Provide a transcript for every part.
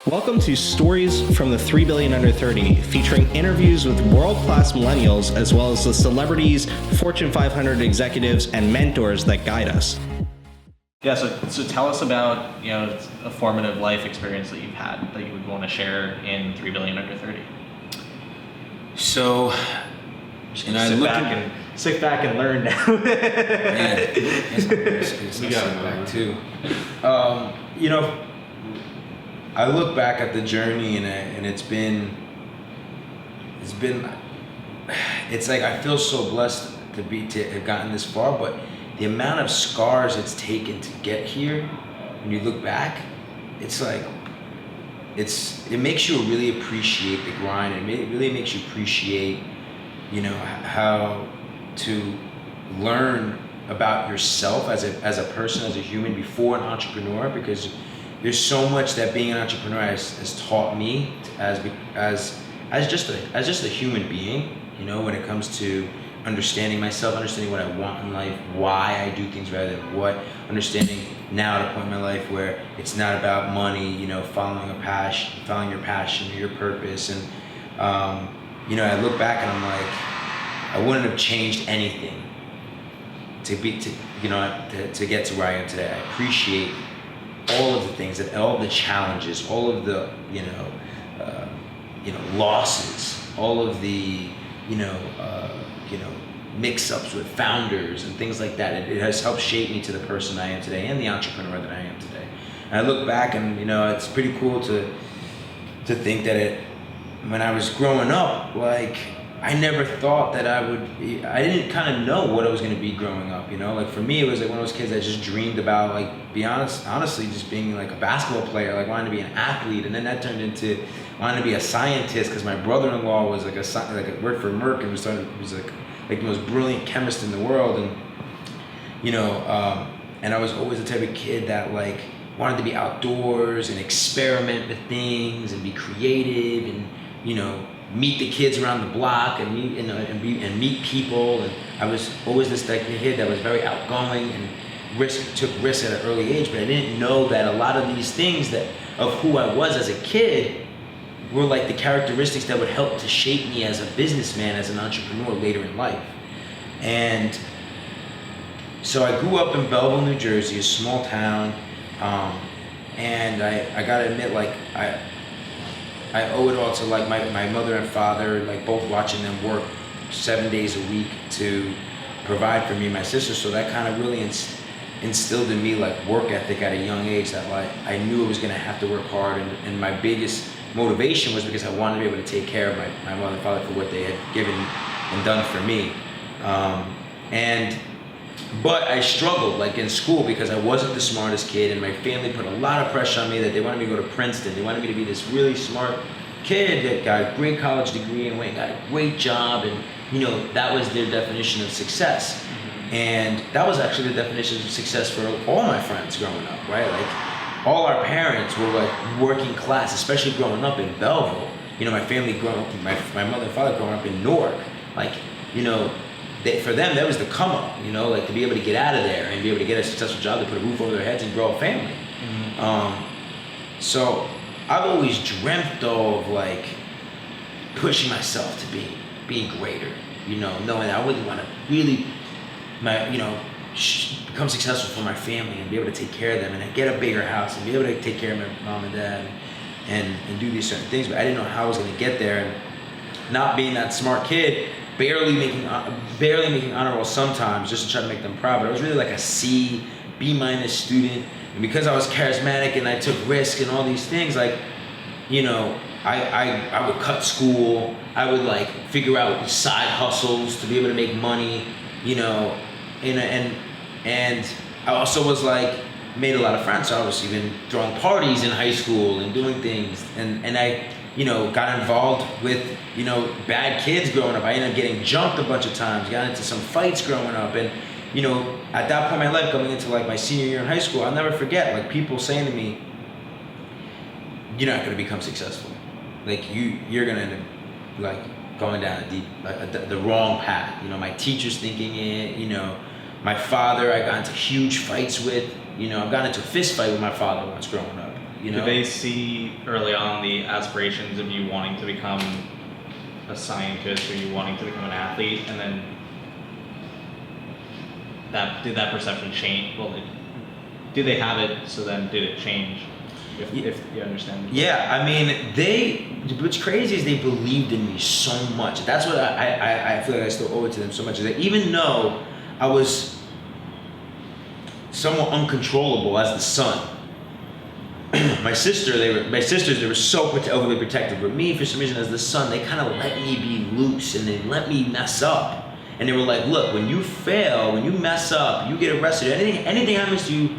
Welcome to Stories from the 3 Billion Under 30, featuring interviews with world-class millennials, as well as the celebrities, Fortune 500 executives, and mentors that guide us. Yeah, so tell us about, a formative life experience that you've had that you would want to share in 3 Billion Under 30. So, Sit back and learn now. Man, we got it back too. I look back at the journey and it's like I feel so blessed to have gotten this far, but the amount of scars it's taken to get here, when you look back, it's like it makes you really appreciate the grind. It really makes you appreciate, how to learn about yourself as a person, as a human, before an entrepreneur, because there's so much that being an entrepreneur has taught me as just a human being, when it comes to understanding myself, understanding what I want in life, why I do things rather than what, understanding now at a point in my life where it's not about money, following your passion or your purpose. And I look back and I'm like, I wouldn't have changed anything to get to where I am today. I appreciate all of the things, all of the challenges, all of the losses, all of the mix-ups with founders and things like that. It has helped shape me to the person I am today and the entrepreneur that I am today. And I look back and it's pretty cool to think that when I was growing up, like, I never thought that I didn't kind of know what I was going to be growing up, like for me, it was like one of those kids that just dreamed about, like, honestly, just being like a basketball player, like wanting to be an athlete. And then that turned into wanting to be a scientist, because my brother-in-law was worked for Merck and was like the most brilliant chemist in the world. And, and I was always the type of kid that like wanted to be outdoors and experiment with things and be creative and, meet the kids around the block and meet people. And I was always this type of kid that was very outgoing and took risks at an early age, but I didn't know that a lot of these things of who I was as a kid were like the characteristics that would help to shape me as a businessman, as an entrepreneur later in life. And so I grew up in Belleville, New Jersey, a small town, and I gotta admit, like, I owe it all to like my mother and father, like both watching them work 7 days a week to provide for me and my sister. So that kind of really instilled in me like work ethic at a young age, that like I knew I was gonna have to work hard. And my biggest motivation was because I wanted to be able to take care of my mother and father for what they had given and done for me. But I struggled like in school because I wasn't the smartest kid, and my family put a lot of pressure on me that they wanted me to go to Princeton. They wanted me to be this really smart kid that got a great college degree and went and got a great job, and that was their definition of success. Mm-hmm. And that was actually the definition of success for all my friends growing up, right? Like all our parents were like working class, especially growing up in Belleville. My family my mother and father growing up in Newark, like, for them, that was the come up, like to be able to get out of there and be able to get a successful job, to put a roof over their heads and grow a family. Mm-hmm. So I've always dreamt of like pushing myself to be greater, knowing that I really want to become successful for my family and be able to take care of them and get a bigger house and be able to take care of my mom and dad and do these certain things. But I didn't know how I was going to get there, and not being that smart kid, barely making honor roll sometimes just to try to make them proud. But I was really like a C, B- student. And because I was charismatic and I took risks and all these things, like, I would cut school. I would like figure out side hustles to be able to make money, and I also was like, made a lot of friends. So I was even throwing parties in high school and doing things. And I, got involved with, bad kids growing up. I ended up getting jumped a bunch of times, got into some fights growing up. And, at that point in my life, going into like my senior year in high school, I'll never forget, like people saying to me, you're not going to become successful. Like you're going to end up like going down the wrong path. My teachers thinking it, my father, I got into huge fights with, I've gotten into a fist fight with my father once growing up. You know? Do they see early on the aspirations of you wanting to become a scientist or you wanting to become an athlete, and then did that perception change? Well, did they have it? So then, did it change? If you understand. Yeah, I mean, what's crazy is they believed in me so much. That's what I feel like I still owe it to them so much. Is that even though I was somewhat uncontrollable as the son, my sisters, they were so overly protective. But me, for some reason, as the son, they kind of let me be loose and they let me mess up. And they were like, look, when you fail, when you mess up, you get arrested, anything happens to you,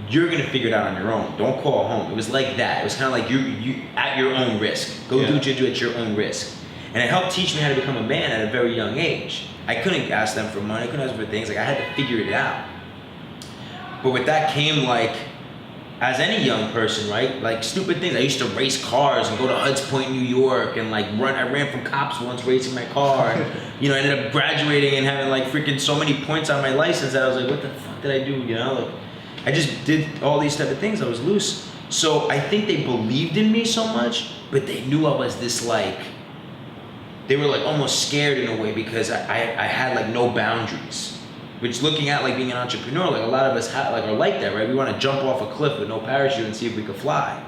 you're gonna figure it out on your own. Don't call home. It was like that. It was kind of like you at your own risk. Go do what you do at your own risk. And it helped teach me how to become a man at a very young age. I couldn't ask them for money. I couldn't ask them for things. Like I had to figure it out. But with that came like, as any young person, right? Like stupid things. I used to race cars and go to Hudson Point, New York, and like run. I ran from cops once racing my car. And, you know, I ended up graduating and having like freaking so many points on my license that I was like, what the fuck did I do? You know, like I just did all these type of things. I was loose. So I think they believed in me so much, but they knew I was this like. They were like almost scared in a way because I had like no boundaries. Which looking at like being an entrepreneur, like a lot of us are like that, right? We want to jump off a cliff with no parachute and see if we could fly.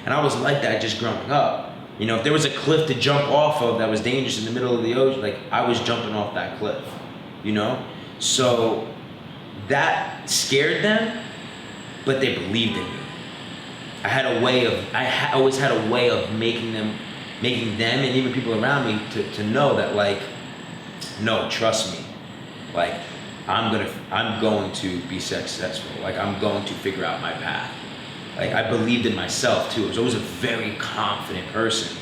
And I was like that just growing up. You know, if there was a cliff to jump off of that was dangerous in the middle of the ocean, like I was jumping off that cliff, you know? So that scared them, but they believed in me. I always had a way of making them and even people around me to know that like, no, trust me. Like, I'm going to be successful. Like I'm going to figure out my path. Like I believed in myself too. I was always a very confident person.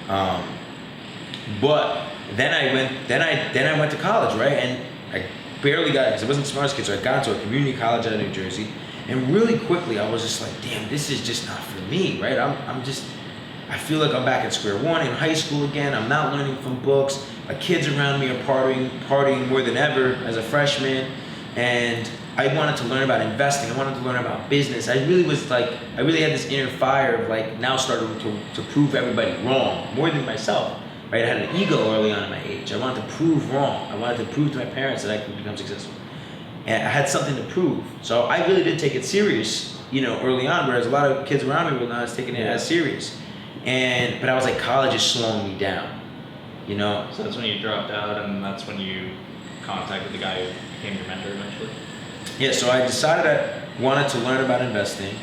But then I went to college, right? And I barely got, because I wasn't the smartest kid, so I got into a community college out of New Jersey. And really quickly I was just like, damn, this is just not for me, right? I feel like I'm back at square one in high school again. I'm not learning from books. My kids around me are partying more than ever as a freshman. And I wanted to learn about investing. I wanted to learn about business. I really had this inner fire of like now starting to prove everybody wrong more than myself, right? I had an ego early on in my age. I wanted to prove wrong. I wanted to prove to my parents that I could become successful. And I had something to prove. So I really did take it serious, you know, early on, whereas a lot of kids around me were not taking it as serious. But I was like, college is slowing me down, you know? So that's when you dropped out, and that's when you contacted the guy who became your mentor eventually? Yeah, so I decided I wanted to learn about investing,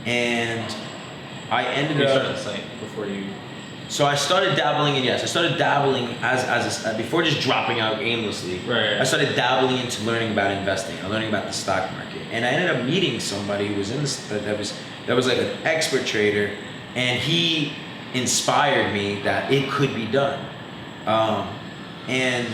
and I ended up... You started the site before you... So I started dabbling as before just dropping out aimlessly. Right. I started dabbling into learning about investing, learning about the stock market, and I ended up meeting somebody who was that was like an expert trader. And he inspired me that it could be done. And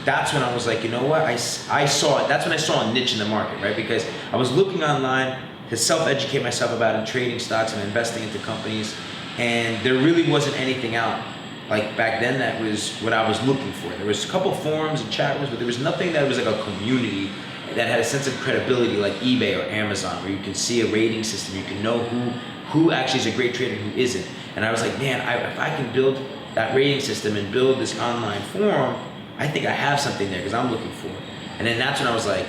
that's when I was like, you know what? That's when I saw a niche in the market, right? Because I was looking online to self-educate myself about trading stocks and investing into companies. And there really wasn't anything out like back then that was what I was looking for. There was a couple forums and chat rooms, but there was nothing that was like a community that had a sense of credibility like eBay or Amazon, where you can see a rating system, you can know who actually is a great trader and who isn't. And I was like, man, if I can build that rating system and build this online forum, I think I have something there because I'm looking for it. And then that's when I was like,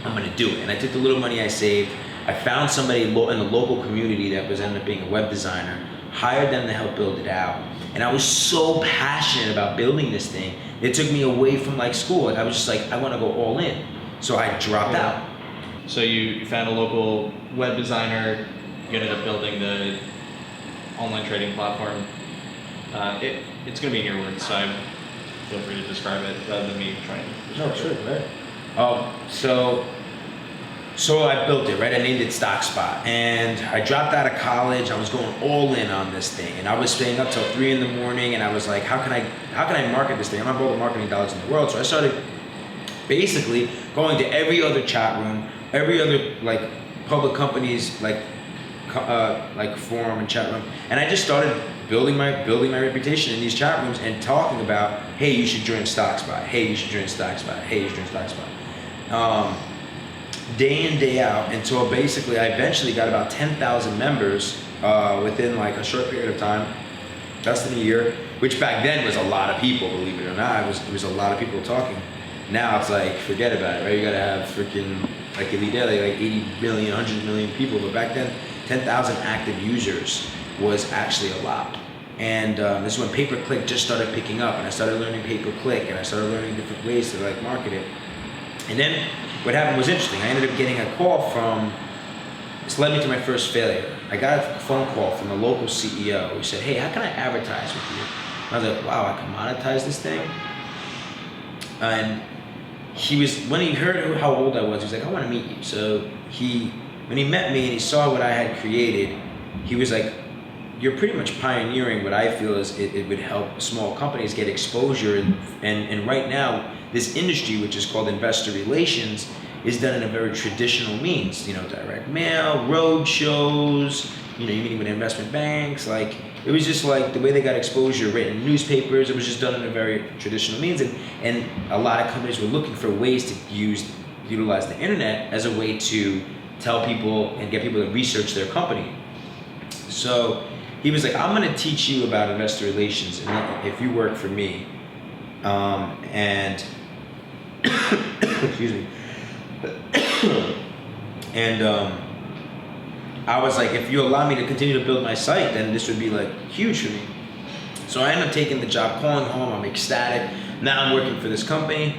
I'm gonna do it. And I took the little money I saved, I found somebody in the local community that was ended up being a web designer, hired them to help build it out. And I was so passionate about building this thing, it took me away from like school. Like I was just like, I wanna go all in. So I dropped out. So you found a local web designer, you ended up building the online trading platform. It's going to be in your words, so feel free to describe it rather than me trying to describe it. Right. So I built it, right? I named it StockSpot, and I dropped out of college. I was going all in on this thing, and I was staying up till 3 a.m, and I was like, how can I market this thing? I'm not all the marketing dollars in the world. So I started basically going to every other chat room, every other like public companies like forum and chat room, and I just started building my reputation in these chat rooms and talking about, hey, you should join StockSpot. Hey, you should join StockSpot. Hey, you should join StockSpot. day in, day out, until basically I eventually got about 10,000 members within like a short period of time, less than a year, which back then was a lot of people, believe it or not. It was a lot of people talking. Now it's like, forget about it, right? You gotta have freaking, like Elite Daily, like 80 million, 100 million people, but back then, 10,000 active users was actually a lot. And this is when pay-per-click just started picking up, and I started learning pay-per-click, and I started learning different ways to like market it. And then what happened was interesting. I ended up getting a call from, this led me to my first failure. I got a phone call from a local CEO who said, hey, how can I advertise with you? And I was like, wow, I can monetize this thing? And he was, when he heard how old I was, he was like, I want to meet you. So when he met me and he saw what I had created, he was like, you're pretty much pioneering what I feel is it would help small companies get exposure. And right now, this industry, which is called investor relations, is done in a very traditional means, direct mail, road shows, you're meeting with investment banks. Like, it was just like the way they got exposure, written in newspapers, it was just done in a very traditional means. And a lot of companies were looking for ways to utilize the internet as a way to tell people and get people to research their company. So he was like, I'm gonna teach you about investor relations if you work for me. And excuse me. And I was like, if you allow me to continue to build my site, then this would be like huge for me. So I ended up taking the job, calling home, I'm ecstatic. Now I'm working for this company.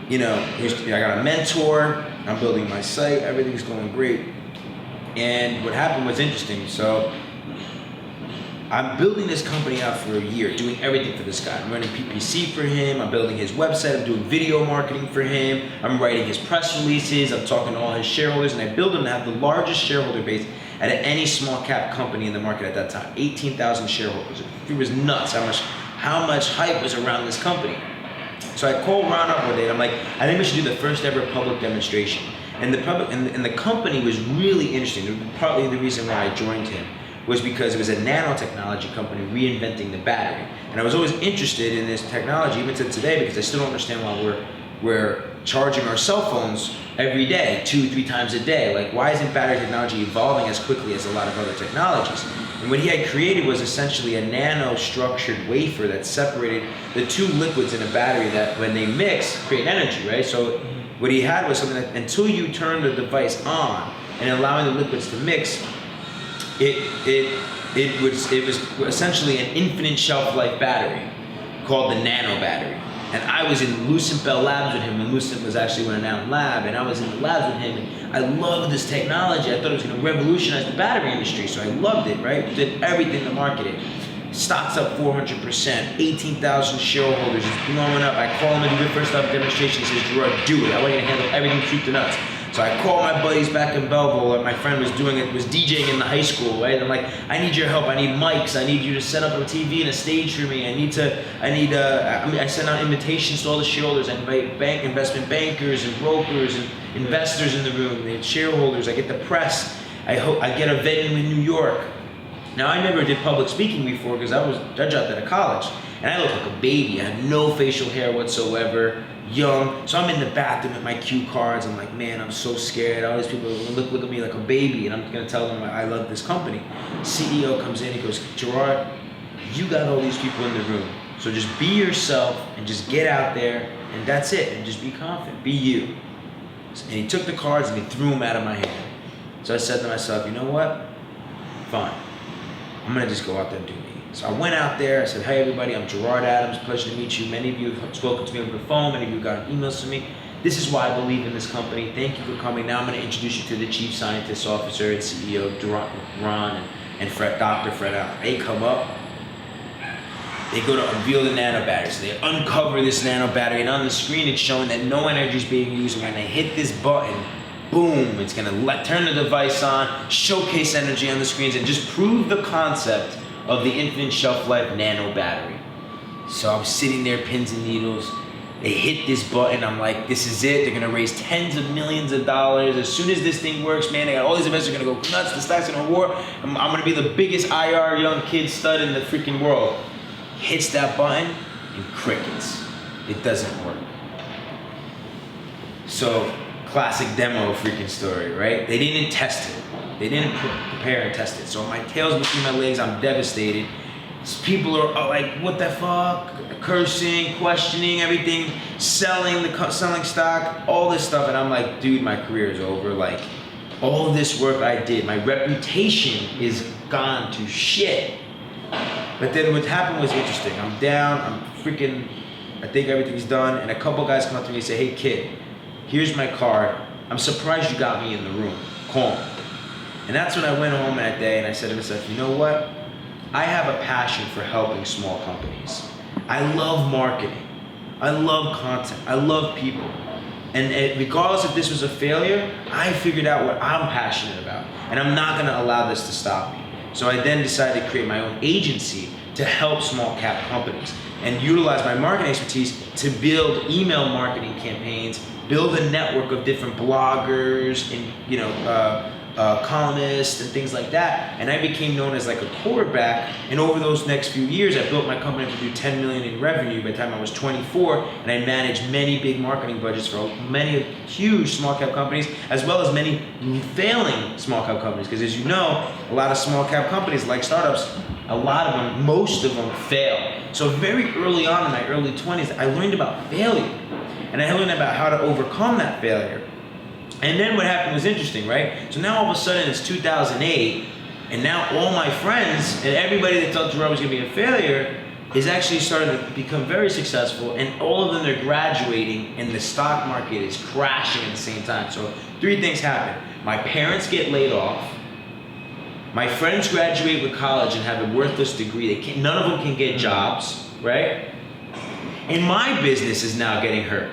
I got a mentor, I'm building my site, everything's going great. And what happened was interesting. So I'm building this company out for a year, doing everything for this guy. I'm running PPC for him, I'm building his website, I'm doing video marketing for him, I'm writing his press releases, I'm talking to all his shareholders, and I build him to have the largest shareholder base out of any small cap company in the market at that time. 18,000 shareholders. It was nuts how much hype was around this company. So I called Ron up one day and I'm like, I think we should do the first ever public demonstration. And the company was really interesting. Partly the reason why I joined him was because it was a nanotechnology company reinventing the battery. And I was always interested in this technology, even to today, because I still don't understand why we're charging our cell phones every day, 2-3 times a day. Like, why isn't battery technology evolving as quickly as a lot of other technologies? And what he had created was essentially a nano-structured wafer that separated the two liquids in a battery that, when they mix, create energy, right? So what he had was something that until you turn the device on and allowing the liquids to mix, it was essentially an infinite shelf life battery called the nano battery. And I was in Lucent Bell Labs with him, and Lucent was actually a renowned lab, and I was in the labs with him, and I loved this technology. I thought it was going to revolutionize the battery industry, so I loved it, right? Did everything to market it. Stocks up 400%, 18,000 shareholders, it's blowing up. I call him and do the first up demonstration. He says, Gerard, do it. I want you to handle everything soup to nuts. So I called my buddies back in Belleville, and my friend was DJing in the high school, right? I'm like, I need your help. I need mics. I need you to set up a TV and a stage for me. I send out invitations to all the shareholders. I invite investment bankers and brokers and investors in the room, and shareholders. I get the press. I get a venue in New York. Now, I never did public speaking before because I dropped out of college, and I looked like a baby. I had no facial hair whatsoever. Young, so I'm in the bathroom with my cue cards. I'm like, man, I'm so scared. All these people look at me like a baby, and I'm gonna tell them I love this company. CEO comes in, he goes, Gerard, you got all these people in the room, so just be yourself and just get out there, and that's it, and just be confident, be you. And he took the cards and he threw them out of my hand. So I said to myself, you know what? Fine, I'm gonna just go out there and do me. So I went out there, I said, hey everybody, I'm Gerard Adams, pleasure to meet you. Many of you have spoken to me over the phone, many of you have gotten emails to me. This is why I believe in this company. Thank you for coming. Now I'm gonna introduce you to the Chief Scientist Officer and CEO, Ron and Dr. Fred Allen. They come up, they go to unveil the nano battery. So they uncover this nano battery, and on the screen it's showing that no energy is being used. And when they hit this button, boom, it's gonna turn the device on, showcase energy on the screens, and just prove the concept of the infinite shelf life nano battery. So I was sitting there, pins and needles. They hit this button. I'm like, this is it. They're gonna raise tens of millions of dollars. As soon as this thing works, man, they got all these investors gonna go nuts. The stock's gonna roar. I'm gonna be the biggest IR young kid stud in the freaking world. Hits that button and crickets. It doesn't work. So classic demo freaking story, right? They didn't test it. They didn't prepare and test it. So my tail's between my legs, I'm devastated. People are like, what the fuck? Cursing, questioning everything, selling stock, all this stuff. And I'm like, dude, my career is over. Like, all of this work I did, my reputation is gone to shit. But then what happened was interesting. I'm down, I think everything's done. And a couple guys come up to me and say, hey kid, here's my card. I'm surprised you got me in the room. Call me. And that's when I went home that day and I said to myself, you know what? I have a passion for helping small companies. I love marketing. I love content. I love people. And regardless if this was a failure, I figured out what I'm passionate about. And I'm not gonna allow this to stop me. So I then decided to create my own agency to help small cap companies and utilize my marketing expertise to build email marketing campaigns, build a network of different bloggers and columnists and things like that. And I became known as like a quarterback. And over those next few years, I built my company to do 10 million in revenue by the time I was 24. And I managed many big marketing budgets for many huge small cap companies, as well as many failing small cap companies. Because as you know, a lot of small cap companies like startups, most of them fail. So very early on in my early 20s, I learned about failure. And I learned about how to overcome that failure. And then what happened was interesting, right? So now all of a sudden it's 2008, and now all my friends and everybody that thought Gerard was gonna be a failure is actually starting to become very successful, and all of them are graduating, and the stock market is crashing at the same time. So 3 things happen. My parents get laid off. My friends graduate with college and have a worthless degree. None of them can get jobs, right? And my business is now getting hurt.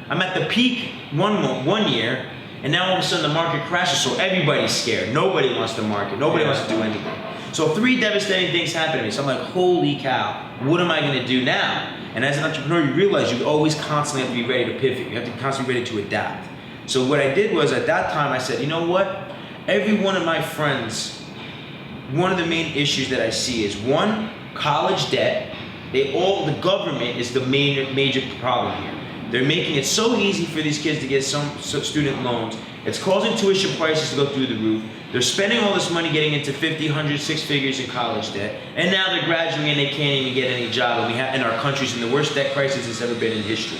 I'm at the peak one year, and now all of a sudden the market crashes, so everybody's scared. Nobody wants to market. Nobody wants to do anything. So 3 devastating things happen to me. So I'm like, holy cow, what am I gonna do now? And as an entrepreneur, you realize you always constantly have to be ready to pivot. You have to be constantly ready to adapt. So what I did was, at that time, I said, you know what? Every one of my friends, one of the main issues that I see is, 1, college debt. The government is the major problem here. They're making it so easy for these kids to get some student loans. It's causing tuition prices to go through the roof. They're spending all this money getting into 50, 100, 6 figures in college debt. And now they're graduating and they can't even get any job. And our country's in the worst debt crisis it's ever been in history.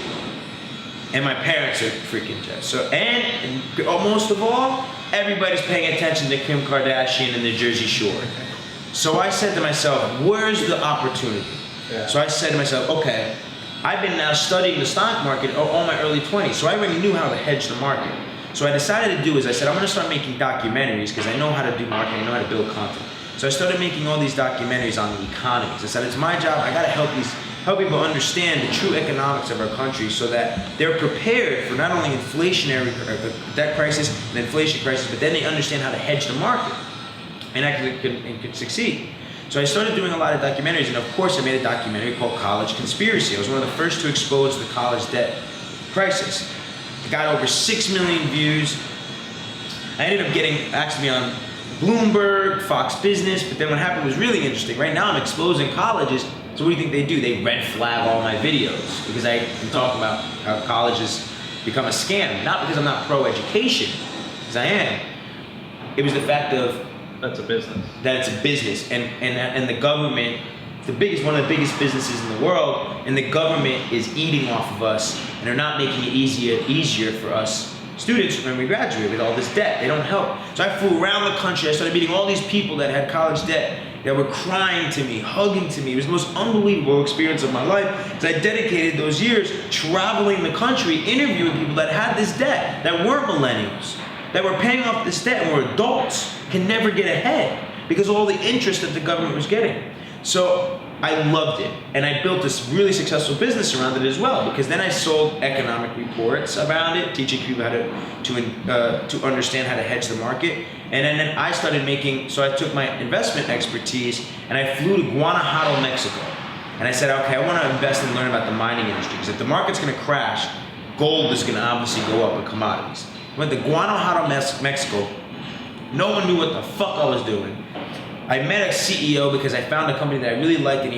And my parents are freaking dead. And most of all, everybody's paying attention to Kim Kardashian and the Jersey Shore. So I said to myself, where's the opportunity? Yeah. So I said to myself, okay, I've been now studying the stock market all my early 20s, so I already knew how to hedge the market. So what I decided to do is I said, I'm gonna start making documentaries because I know how to do marketing, I know how to build content. So I started making all these documentaries on the economies. I said, it's my job, I gotta help people understand the true economics of our country so that they're prepared for not only inflationary debt crisis and inflation crisis, but then they understand how to hedge the market and could succeed. So I started doing a lot of documentaries, and of course I made a documentary called College Conspiracy. I was one of the first to expose the college debt crisis. It got over 6 million views. I ended up getting actually on Bloomberg, Fox Business, but then what happened was really interesting. Right now I'm exposing colleges, so what do you think they do? They red flag all my videos because I am talking about how college has become a scam. Not because I'm not pro-education, because I am. It was the fact of that's a business. That it's a business, and the government, one of the biggest businesses in the world, and the government is eating off of us, and they're not making it easier for us students when we graduate with all this debt. They don't help. So I flew around the country. I started meeting all these people that had college debt that were crying to me, hugging to me. It was the most unbelievable experience of my life because I dedicated those years traveling the country, interviewing people that had this debt, that weren't millennials, that were paying off this debt and were adults, can never get ahead because of all the interest that the government was getting. So I loved it, and I built this really successful business around it as well, because then I sold economic reports around it, teaching people how to understand how to hedge the market. And then I started so I took my investment expertise and I flew to Guanajuato, Mexico. And I said, okay, I want to invest and learn about the mining industry, because if the market's going to crash, gold is going to obviously go up in commodities. I went to Guanajuato, Mexico. No one knew what the fuck I was doing. I met a CEO because I found a company that I really liked, and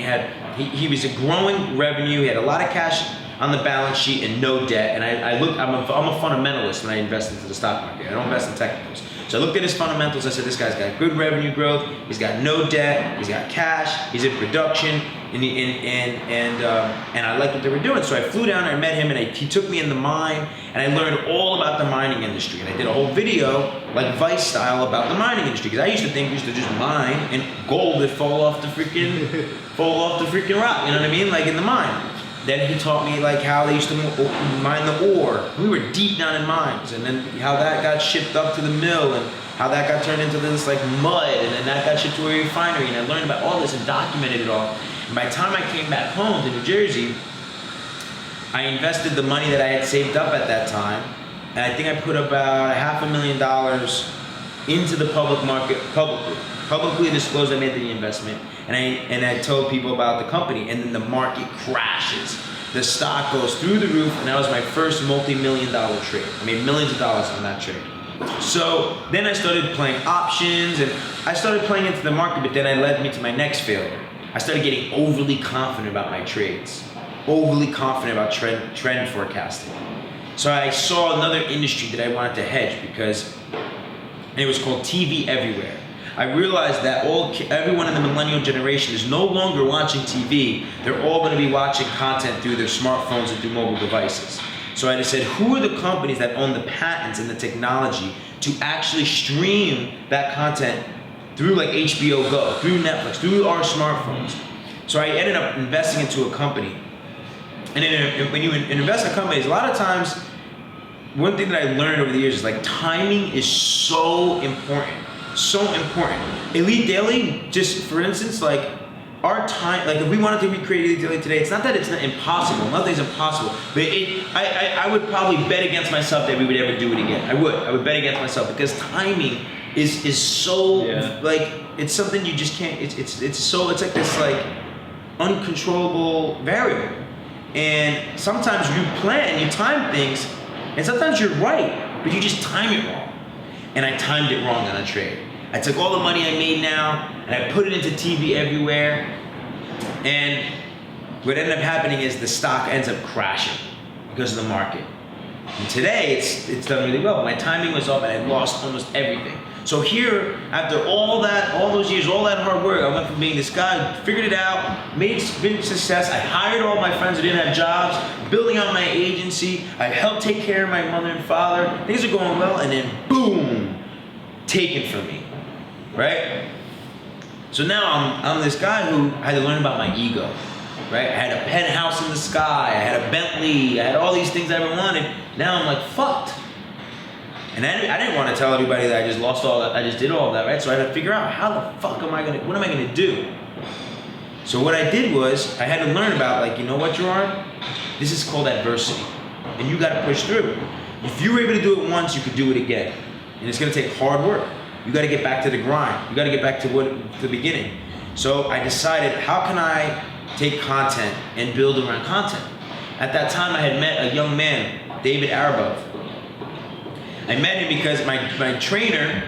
he was a growing revenue, he had a lot of cash on the balance sheet and no debt. And I'm a fundamentalist when I invest into the stock market. I don't invest in technicals. So I looked at his fundamentals. I said, this guy's got good revenue growth. He's got no debt. He's got cash. He's in production. And I liked what they were doing. So I flew down and I met him, and he took me in the mine, and I learned all about the mining industry. And I did a whole video, like Vice style, about the mining industry. Because I used to think we used to just mine and gold would fall off the freaking rock. You know what I mean? Like in the mine. Then he taught me like how they used to mine the ore. We were deep down in mines, and then how that got shipped up to the mill, and how that got turned into this like mud, and then that got shipped to a refinery. And I learned about all this and documented it all. And by the time I came back home to New Jersey, I invested the money that I had saved up at that time, and I think I put about $500,000 into the public market publicly disclosed I made the investment, and I told people about the company, and then the market crashes. The stock goes through the roof, and that was my first multi-million-dollar trade. I made millions of dollars on that trade. So then I started playing options, and I started playing into the market, but then it led me to my next failure. I started getting overly confident about my trades, overly confident about trend forecasting. So I saw another industry that I wanted to hedge because it was called TV everywhere. I realized that everyone in the millennial generation is no longer watching TV. They're all going to be watching content through their smartphones and through mobile devices. So I just said, who are the companies that own the patents and the technology to actually stream that content through like HBO Go, through Netflix, through our smartphones? So I ended up investing into a company. And when you invest in companies, a lot of times, one thing that I learned over the years is like timing is so important. So important. Elite Daily, just for instance, like our time, like if we wanted to recreate Elite Daily today, it's not that it's not impossible. Nothing's impossible. But I would probably bet against myself that we would ever do it again. I would bet against myself because timing is so like it's something you just can't. It's like this like uncontrollable variable. And sometimes you plan, you time things, and sometimes you're right, but you just time it wrong. And I timed it wrong on a trade. I took all the money I made now and I put it into TV everywhere. And what ended up happening is the stock ends up crashing because of the market. And today it's done really well. My timing was off and I lost almost everything. So here, after all those years, all that hard work, I went from being this guy, figured it out, made success. I hired all my friends who didn't have jobs, building out my agency. I helped take care of my mother and father. Things are going well, and then boom, taken from me, right? So now I'm this guy who had to learn about my ego, right? I had a penthouse in the sky, I had a Bentley, I had all these things I ever wanted. Now I'm like fucked. And I didn't want to tell everybody that I just lost all that, I just did all of that, right? So I had to figure out how the fuck what am I gonna do? So what I did was, I had to learn about like, you know what, Gerard? This is called adversity. And you gotta push through. If you were able to do it once, you could do it again. And it's gonna take hard work. You gotta get back to the grind. You gotta get back to the beginning. So I decided, how can I take content and build around content? At that time, I had met a young man, David Arabov. I met him because my trainer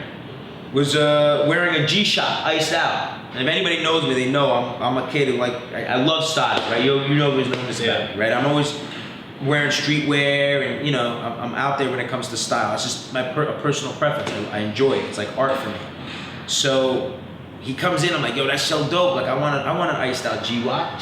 was wearing a G-Shock iced out. And if anybody knows me, they know I'm a kid who I love style, right? You know who's known this about me, right? I'm always wearing streetwear, and you know I'm out there when it comes to style. It's just my personal preference. I enjoy it. It's like art for me. So he comes in. I'm like, yo, that's so dope. Like I want an iced out G-Shock.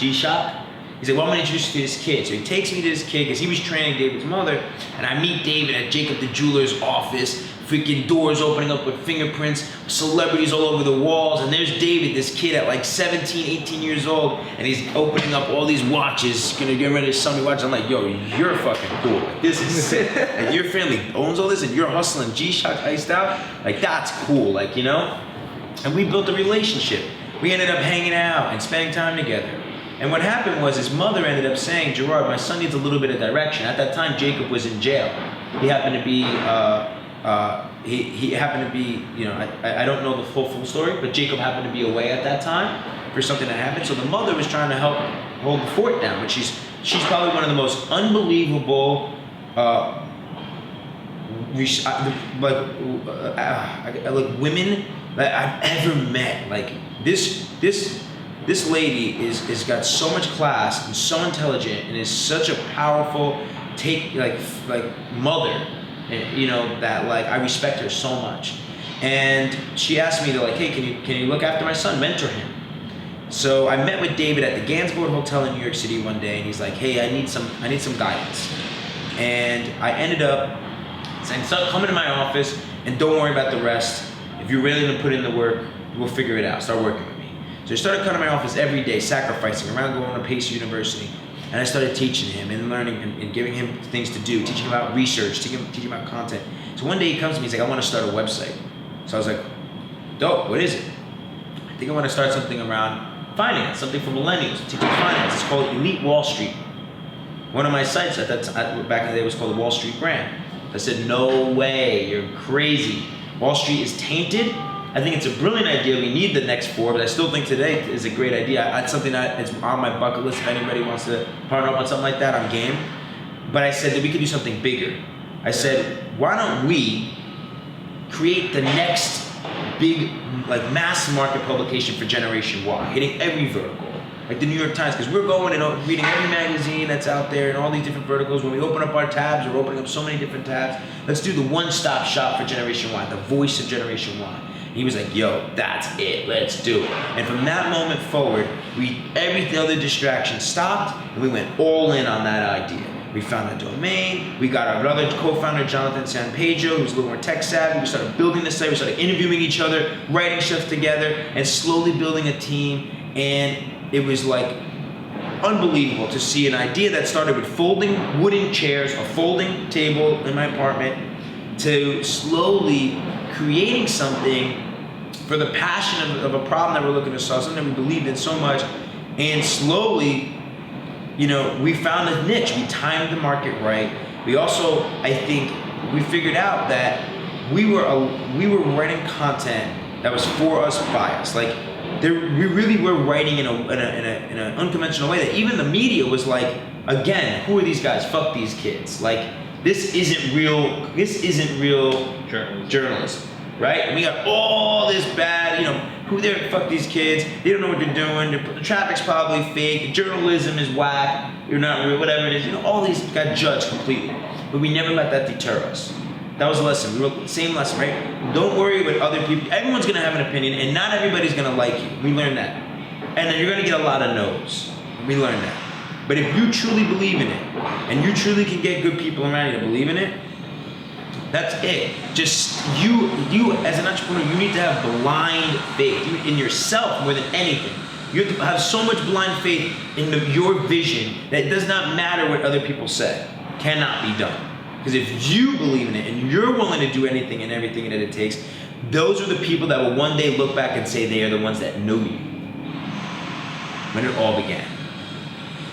He's like, well, I'm gonna introduce you to this kid. So he takes me to this kid because he was training David's mother, and I meet David at Jacob the jeweler's office, freaking doors opening up with fingerprints, celebrities all over the walls, and there's David, this kid at like 17, 18 years old, and he's opening up all these watches, gonna get ready to sell me watches. I'm like, yo, you're fucking cool. Like, this is sick. Like, your family owns all this, and you're hustling G-Shock iced out? Like, that's cool, like, you know? And we built a relationship. We ended up hanging out and spending time together. And what happened was his mother ended up saying, Gerard, my son needs a little bit of direction. At that time, Jacob was in jail. He happened to be, he happened to be, you know, I don't know the full story, but Jacob happened to be away at that time for something that happened. So the mother was trying to help hold the fort down, but she's probably one of the most unbelievable, like women that I've ever met. Like this this lady is got so much class and so intelligent and is such a powerful mother, and, that like I respect her so much. And she asked me to like, hey, can you look after my son, mentor him? So I met with David at the Gansevoort Hotel in New York City one day, and he's like, hey, I need some guidance. And I ended up saying, start coming to my office and don't worry about the rest. If you're willing to put in the work, we'll figure it out. Start working with me. So I started coming to my office every day, sacrificing around going to Pace University. And I started teaching him and learning and giving him things to do, teaching him about research, teaching him about content. So one day he comes to me, he's like, I want to start a website. So I was like, dope, what is it? I think I want to start something around finance, something for millennials, teaching finance. It's called Elite Wall Street. One of my sites at that time, back in the day, was called the Wall Street Brand. I said, no way, you're crazy. Wall Street is tainted. I think it's a brilliant idea. We need the next four, but I still think today is a great idea. It's something that is on my bucket list. If anybody wants to partner up on something like that, I'm game. But I said that we could do something bigger. I said, why don't we create the next big, like mass market publication for Generation Y, hitting every vertical, like the New York Times, because we're going and reading every magazine that's out there and all these different verticals. When we open up our tabs, we're opening up so many different tabs. Let's do the one-stop shop for Generation Y, the voice of Generation Y. And he was like, yo, that's it, let's do it. And from that moment forward, every other distraction stopped, and we went all in on that idea. We found a domain. We got our other co-founder, Jonathan San Pedro, who's a little more tech savvy. We started building the site. We started interviewing each other, writing stuff together, and slowly building a team. And it was like unbelievable to see an idea that started with folding wooden chairs, a folding table in my apartment, to slowly creating something for the passion of a problem that we're looking to solve, something that we believed in so much, and slowly, we found a niche. We timed the market right. We also, I think, we figured out that we were writing content that was for us, by us. Like, we really were writing in an unconventional way that even the media was like, again, who are these guys? Fuck these kids. Like, this isn't real journalism, right? And we got all this bad, who there, fuck these kids, they don't know what they're doing, the traffic's probably fake, the journalism is whack, you're not real, whatever it is, all these got judged completely. But we never let that deter us. That was a lesson. We wrote the same lesson, right? Don't worry about other people. Everyone's gonna have an opinion, and not everybody's gonna like you. We learned that. And then you're gonna get a lot of no's. We learned that. But if you truly believe in it, and you truly can get good people around you to believe in it, that's it. Just you as an entrepreneur, you need to have blind faith in yourself more than anything. You have to have so much blind faith in your vision that it does not matter what other people say. Cannot be done. Because if you believe in it and you're willing to do anything and everything that it takes, those are the people that will one day look back and say they are the ones that know you. When it all began.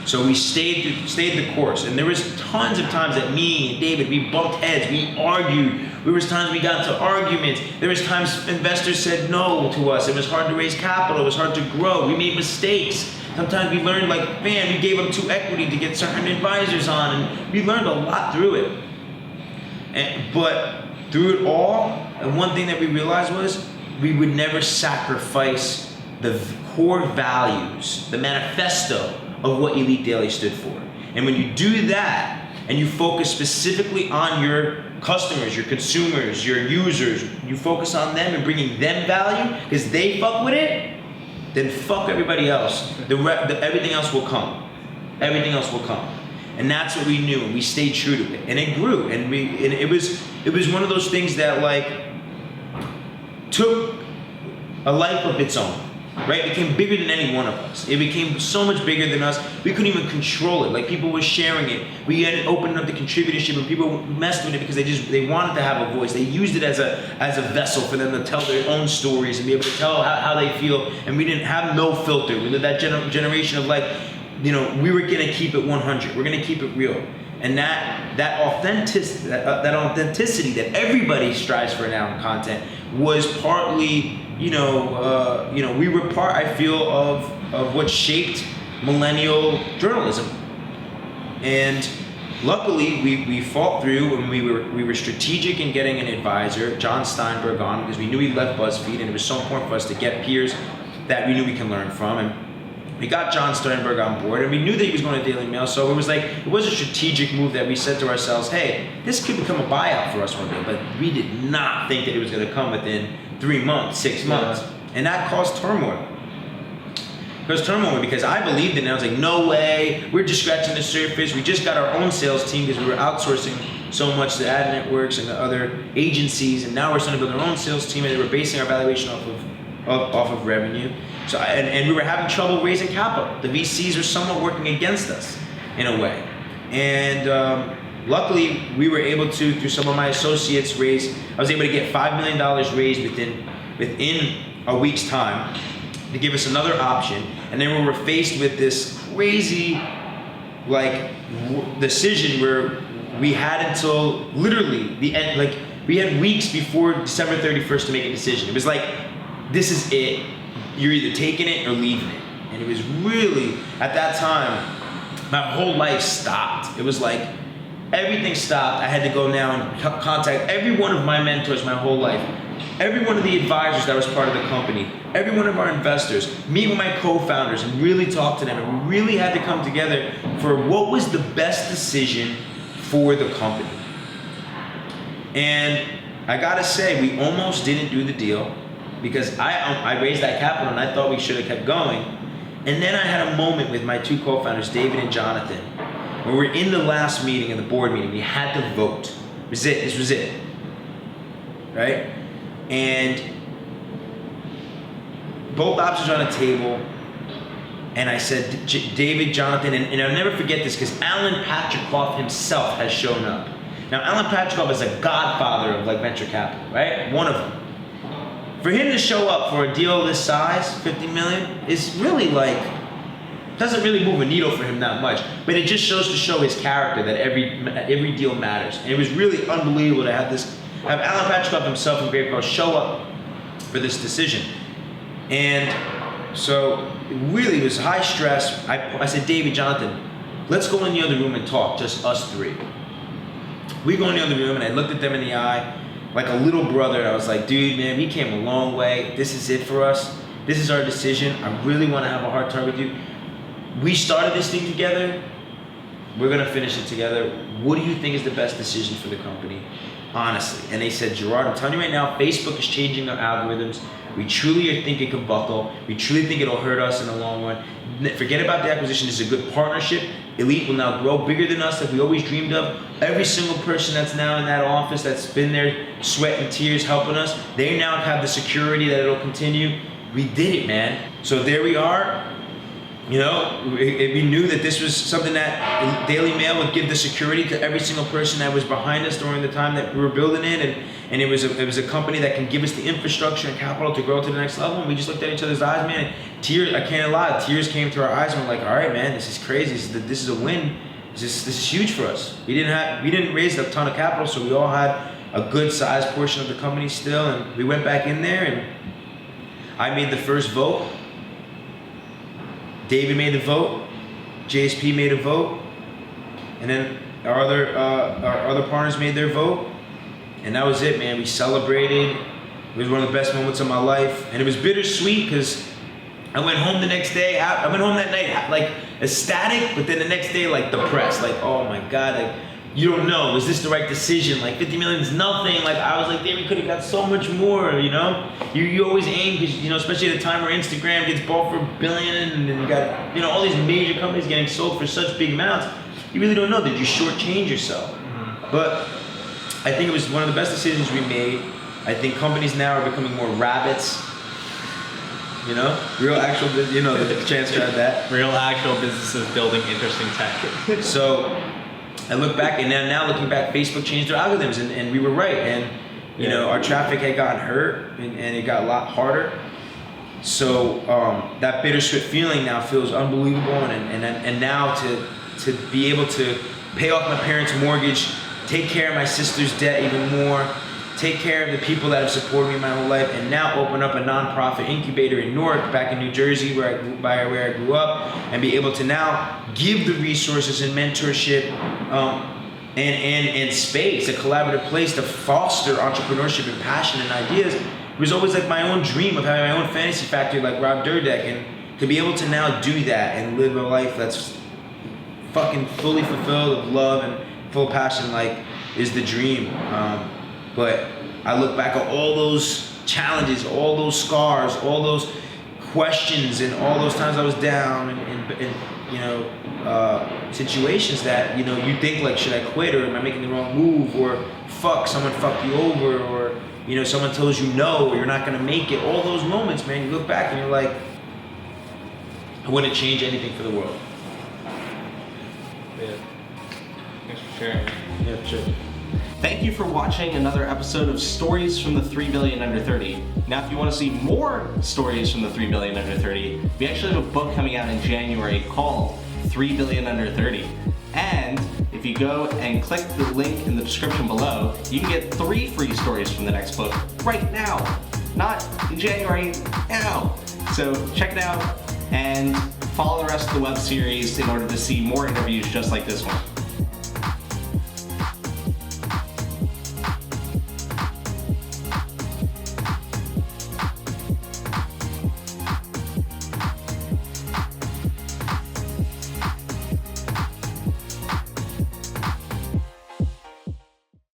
So we stayed the course, and there was tons of times that me and David, we bumped heads, we argued. There was times we got into arguments. There was times investors said no to us. It was hard to raise capital. It was hard to grow. We made mistakes. Sometimes we learned, like, man, we gave up 2 equity to get certain advisors on, and we learned a lot through it. But through it all, and one thing that we realized was we would never sacrifice the core values, the manifesto of what Elite Daily stood for. And when you do that, and you focus specifically on your customers, your consumers, your users, you focus on them and bringing them value, because they fuck with it, then fuck everybody else. Everything else will come. Everything else will come. And that's what we knew, and we stayed true to it. And it grew, and it was one of those things that, like, took a life of its own. Right? It became bigger than any one of us. It became so much bigger than us, we couldn't even control it. Like, people were sharing it. We ended opening up the contributorship, and people messed with it because they wanted to have a voice. They used it as a vessel for them to tell their own stories and be able to tell how they feel. And we didn't have no filter. We did that generation of, like, we were gonna keep it 100. We're gonna keep it real. And that authenticity that everybody strives for now in content was partly, we were part, I feel, of what shaped millennial journalism. And luckily, we fought through, and we were strategic in getting an advisor, John Steinberg, on, because we knew he left BuzzFeed, and it was so important for us to get peers that we knew we can learn from. And We got John Sternberg on board, and we knew that he was going to Daily Mail, so it was a strategic move that we said to ourselves, hey, this could become a buyout for us one day, but we did not think that it was going to come within 3 months, 6 months, and that caused turmoil. Because I believed in it. I was like, no way, we're just scratching the surface. We just got our own sales team because we were outsourcing so much to ad networks and the other agencies, and now we're starting to build our own sales team, and they were basing our valuation off of revenue. So and we were having trouble raising capital. The VCs were somewhat working against us in a way, and luckily we were able to, through some of my associates, I was able to get $5 million raised within a week's time to give us another option. And then we were faced with this crazy decision where we had until literally the end, we had weeks before December 31st to make a decision. It was like, this is it. You're either taking it or leaving it. And it was really, at that time, my whole life stopped. It was like everything stopped. I had to go now and contact every one of my mentors my whole life, every one of the advisors that was part of the company, every one of our investors, meet with my co-founders and really talk to them. And we really had to come together for what was the best decision for the company. And I gotta say, we almost didn't do the deal because I raised that capital and I thought we should have kept going. And then I had a moment with my two co-founders, David and Jonathan, where we're in the last meeting of the board meeting. We had to vote. This was it. Right? And both options are on the table. And I said, David, Jonathan, and I'll never forget this because Alan Patricof himself has shown up. Now, Alan Patricof is a godfather of venture capital, right? One of them. For him to show up for a deal this size, 50 million, is really doesn't really move a needle for him that much. But it just shows to show his character that every deal matters. And it was really unbelievable to have Alan Patricof himself and Grape Cross show up for this decision. And so it really was high stress. I said, David, Jonathan, let's go in the other room and talk, just us three. We go in the other room and I looked at them in the eye like a little brother. I was like, dude, man, we came a long way. This is it for us. This is our decision. I really want to have a hard time with you. We started this thing together. We're going to finish it together. What do you think is the best decision for the company? Honestly. And they said, Gerard, I'm telling you right now, Facebook is changing their algorithms. We truly think it could buckle. We truly think it'll hurt us in the long run. Forget about the acquisition. This is a good partnership. Elite will now grow bigger than us, like we always dreamed of. Every single person that's now in that office that's been there, sweat and tears helping us, they now have the security that it'll continue. We did it, man. So there we are. You know, we knew that this was something that Daily Mail would give the security to every single person that was behind us during the time that we were building it, and it was a company that can give us the infrastructure and capital to grow to the next level. And we just looked at each other's eyes, man. Tears, I can't lie, tears came to our eyes, and we're like, all right, man, this is crazy. This is a win. This is huge for us. We didn't raise a ton of capital, so we all had a good sized portion of the company still, and we went back in there, and I made the first vote. David made the vote, JSP made a vote, and then our other partners made their vote, and that was it, man. We celebrated. It was one of the best moments of my life, and it was bittersweet because I went home the next day. I went home that night ecstatic, but then the next day depressed, oh my God, you don't know, was this the right decision? 50 million is nothing. I was like, damn, we could have got so much more, you know? You always aim, because, especially at a time where Instagram gets bought for $1 billion, and then you got, all these major companies getting sold for such big amounts, you really don't know that you shortchange yourself. Mm-hmm. But I think it was one of the best decisions we made. I think companies now are becoming more rabbits. Real actual, the chance to have that. Real actual businesses building interesting tech. So I look back, and now looking back, Facebook changed their algorithms, and we were right. And our traffic had gotten hurt, and it got a lot harder. So that bittersweet feeling now feels unbelievable, and now to be able to pay off my parents' mortgage, take care of my sister's debt even more, take care of the people that have supported me my whole life, and now open up a nonprofit incubator in Newark, back in New Jersey, where I grew up, and be able to now give the resources and mentorship and space, a collaborative place to foster entrepreneurship and passion and ideas. It was always my own dream of having my own fantasy factory like Rob Dyrdek, to be able to now do that and live a life that's fucking fully fulfilled of love and full passion, like, is the dream. But I look back at all those challenges, all those scars, all those questions, and all those times I was down and you know, situations that, you know, you think like, should I quit, or am I making the wrong move, or fuck, someone fucked you over, or, you know, someone tells you no, or you're not gonna make it. All those moments, man, you look back and you're like, I wouldn't change anything for the world. Yeah. Thanks for sharing. Yeah, sure. Thank you for watching another episode of Stories from the 3 Billion Under 30. Now, if you want to see more stories from the 3 Billion Under 30, we actually have a book coming out in January called 3 Billion Under 30. And if you go and click the link in the description below, you can get 3 free stories from the next book right now. Not in January, now. So check it out and follow the rest of the web series in order to see more interviews just like this one.